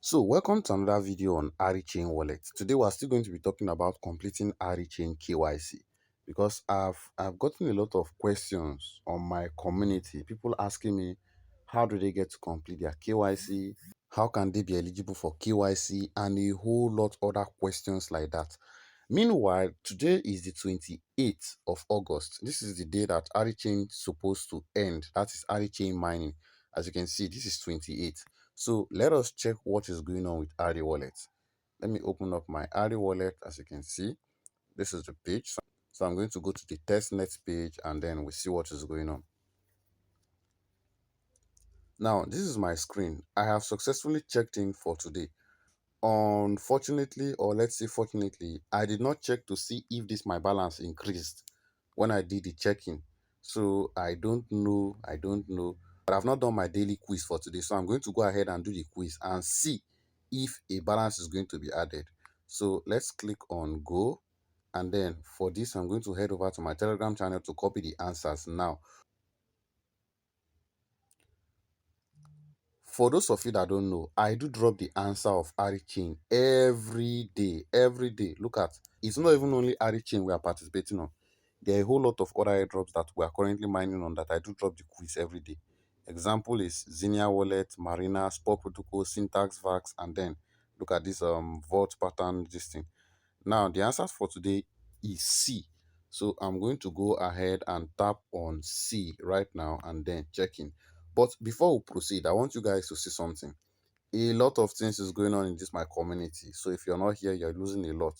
So welcome to another video on Arichain wallet. Today we're still going to be talking about completing Arichain KYC because I've gotten a lot of questions on my community. People asking me how do they get to complete their KYC, how can they be eligible for KYC, and a whole lot other questions like that. Meanwhile, today is the 28th of August. This is the day that Arichain is supposed to end. That is Arichain mining. As you can see, this is 28th. So let us check what is going on with Ari wallet. Let me open up my Ari wallet. As you can see, this is the page. So I'm going to go to the testnet page and then we see what is going on. Now, this is my screen. I have successfully checked in for today. Unfortunately, or let's say fortunately, I did not check to see if this my balance increased when I did the check-in. So I don't know, but I've not done my daily quiz for today. So I'm going to go ahead and do the quiz and see if a balance is going to be added. So let's click on go. And then for this, I'm going to head over to my Telegram channel to copy the answers now. For those of you that don't know, I do drop the answer of Arichain every day. Every day. Look at it's not even only Arichain we are participating on. There are a whole lot of other airdrops that we are currently mining on that I do drop the quiz every day. Example is Zinnia Wallet, Marina, Spot Protocol, Syntax Vax, and then look at this vault pattern this thing. Now the answers for today is C. So I'm going to go ahead and tap on C right now and then check in. But before we proceed, I want you guys to see something. A lot of things is going on in this my community. So if you're not here, you're losing a lot.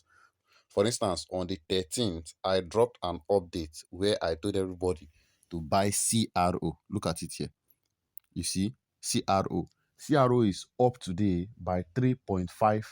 For instance, on the 13th, I dropped an update where I told everybody to buy CRO. Look at it here. You see, CRO. CRO is up today by 3.5.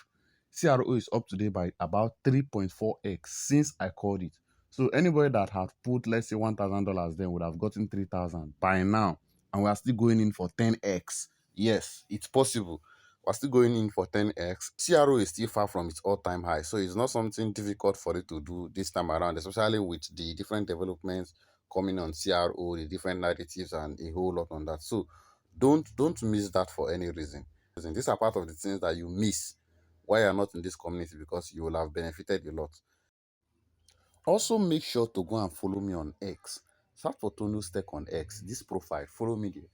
CRO is up today by about 3.4x since I called it. So anybody that had put, let's say, $1,000 then would have gotten 3,000 by now. And we are still going in for 10x. Yes, it's possible. We're still going in for 10x. CRO is still far from its all-time high. So it's not something difficult for it to do this time around, especially with the different developments coming on CRO, the different narratives, and a whole lot on that. So don't miss that for any reason. These are part of the things that you miss why you're not in this community because you will have benefited a lot. Also, make sure to go and follow me on X. Search for Tonus Tech on X. This profile, follow me there.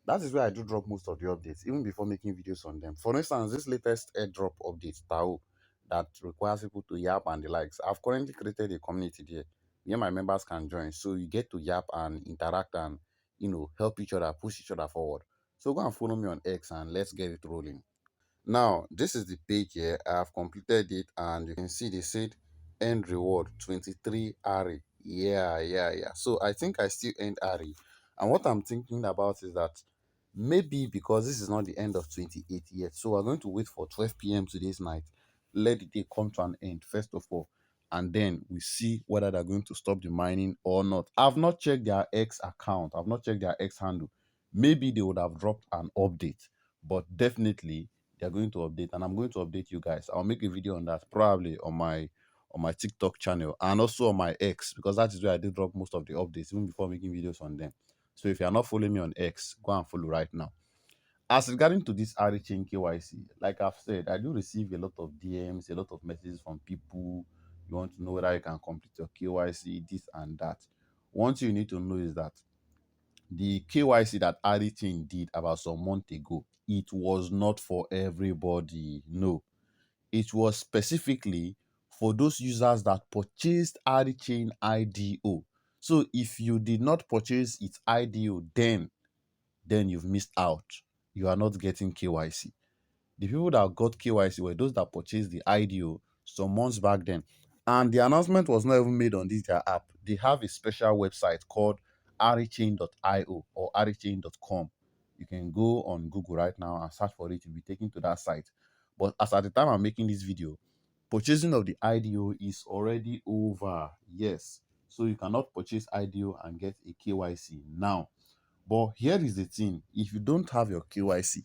That is where I do drop most of the updates, even before making videos on them. For instance, this latest airdrop update, Tao, that requires people to yap and the likes. I've currently created a community there where my members can join. So you get to yap and interact and help each other, push each other forward. So go and follow me on X and let's get it rolling. Now, this is the page here. I have completed it and you can see they said end reward 23 RE. Yeah. So I think I still end RE. And what I'm thinking about is that maybe because this is not the end of 28 yet, so we're going to wait for 12 p.m. today's night. Let the day come to an end, first of all. And then we see whether they're going to stop the mining or not. I've not checked their X account. I've not checked their X handle. Maybe they would have dropped an update, but definitely they're going to update, and I'm going to update you guys. I'll make a video on that probably on my TikTok channel and also on my X because that is where I did drop most of the updates even before making videos on them. So if you are not following me on X, go and follow right now. As regarding to this Arichain KYC, like I've said, I do receive a lot of DMs, a lot of messages from people. You want to know whether you can complete your KYC, this and that. One thing you need to know is that the KYC that Arichain did about some month ago, it was not for everybody. No, it was specifically for those users that purchased Arichain IDO. So if you did not purchase its IDO, then you've missed out. You are not getting KYC. The people that got KYC were those that purchased the IDO some months back then. And the announcement was not even made on this their app. They have a special website called arichain.io or arichain.com. You can go on Google right now and search for it. You'll be taken to that site. But as at the time I'm making this video, purchasing of the IDO is already over. Yes. So you cannot purchase IDO and get a KYC now. But here is the thing. If you don't have your KYC,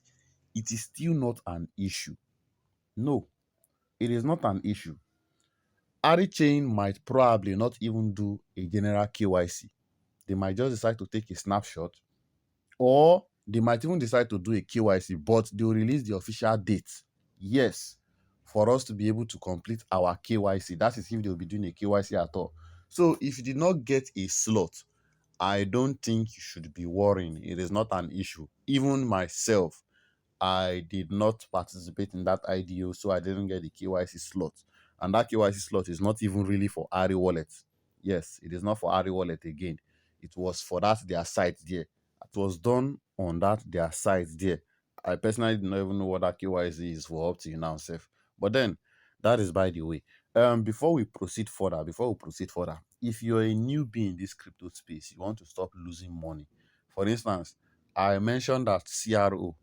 it is still not an issue. No, it is not an issue. Arichain might probably not even do a general KYC. They might just decide to take a snapshot, or they might even decide to do a KYC, but they'll release the official date Yes, for us to be able to complete our KYC. That is if they'll be doing a KYC at all. So if you did not get a slot, I don't think you should be worrying. It is not an issue. Even myself, I did not participate in that IDO, so I didn't get the KYC slot. And that KYC slot is not even really for Ari Wallet. Yes, it is not for Ari Wallet again. It was for that their site there. It was done on that their site there. I personally do not even know what that KYC is for up to now, self. But then that is by the way. Before we proceed further, if you're a newbie in this crypto space, you want to stop losing money. For instance, I mentioned that CRO.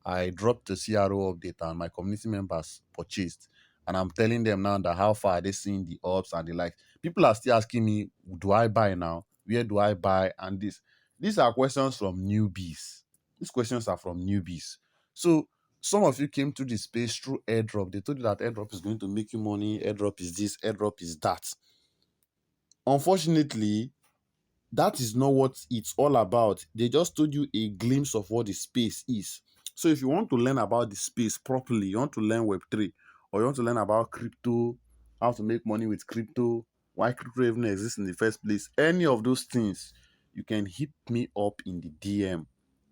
I dropped the CRO update and my community members purchased. And I'm telling them now that how far are they seeing the ups and the likes. People are still asking me, do I buy now? Where do I buy? And this. These are questions from newbies. These questions are from newbies. So some of you came to this space through airdrop. They told you that airdrop is going to make you money. Airdrop is this, airdrop is that. Unfortunately, that is not what it's all about. They just told you a glimpse of what the space is. So if you want to learn about the space properly, you want to learn Web3, or you want to learn about crypto, how to make money with crypto, why crypto even exists in the first place, any of those things, you can hit me up in the DM.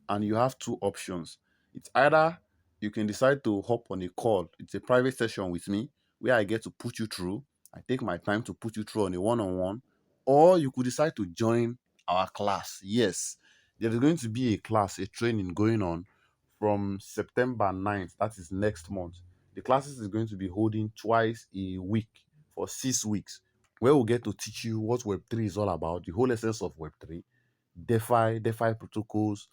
And you have two options. It's either you can decide to hop on a call. It's a private session with me where I get to put you through. I take my time to put you through on a one-on-one, or you could decide to join our class. Yes, there is going to be a class, a training going on from September 9th. That is next month. The classes is going to be holding twice a week for 6 weeks, where we'll get to teach you what Web3 is all about, the whole essence of Web3, DeFi protocols,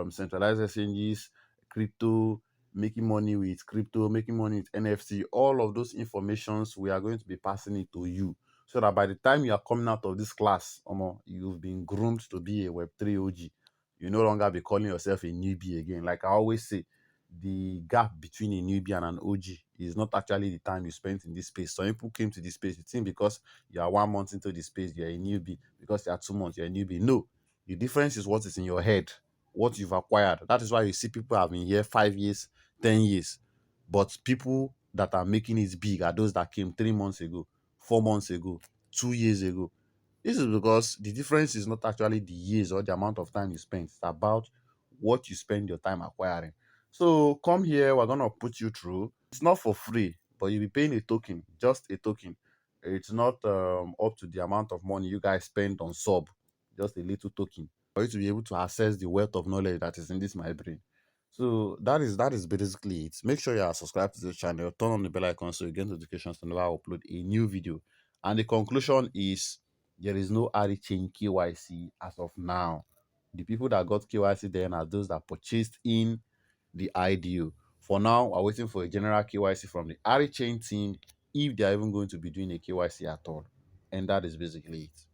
centralized exchanges, crypto, making money with crypto, making money with NFT, all of those informations we are going to be passing it to you. So that by the time you are coming out of this class, you've been groomed to be a Web3 OG. You no longer be calling yourself a newbie again. Like I always say, the gap between a newbie and an OG is not actually the time you spent in this space. Some people came to this space, you think because you are 1 month into the space, you're a newbie. Because you are 2 months, you're a newbie. No, the difference is what is in your head, what you've acquired. That is why you see people have been here 5 years, 10 years. But people that are making it big are those that came 3 months ago, 4 months ago, 2 years ago. This is because the difference is not actually the years or the amount of time you spend. It's about what you spend your time acquiring. So come here, we're gonna put you through. It's not for free, but you'll be paying a token, just a token. It's not up to the amount of money you guys spend on sub, just a little token for you to be able to access the wealth of knowledge that is in this my brain. So that is basically it. Make sure you are subscribed to the channel, turn on the bell icon so you get notifications whenever I upload a new video. And the conclusion is there is no Arichain KYC as of now. The people that got KYC then are those that purchased in the IDO. For now, we're waiting for a general KYC from the Arichain team if they are even going to be doing a KYC at all. And that is basically it.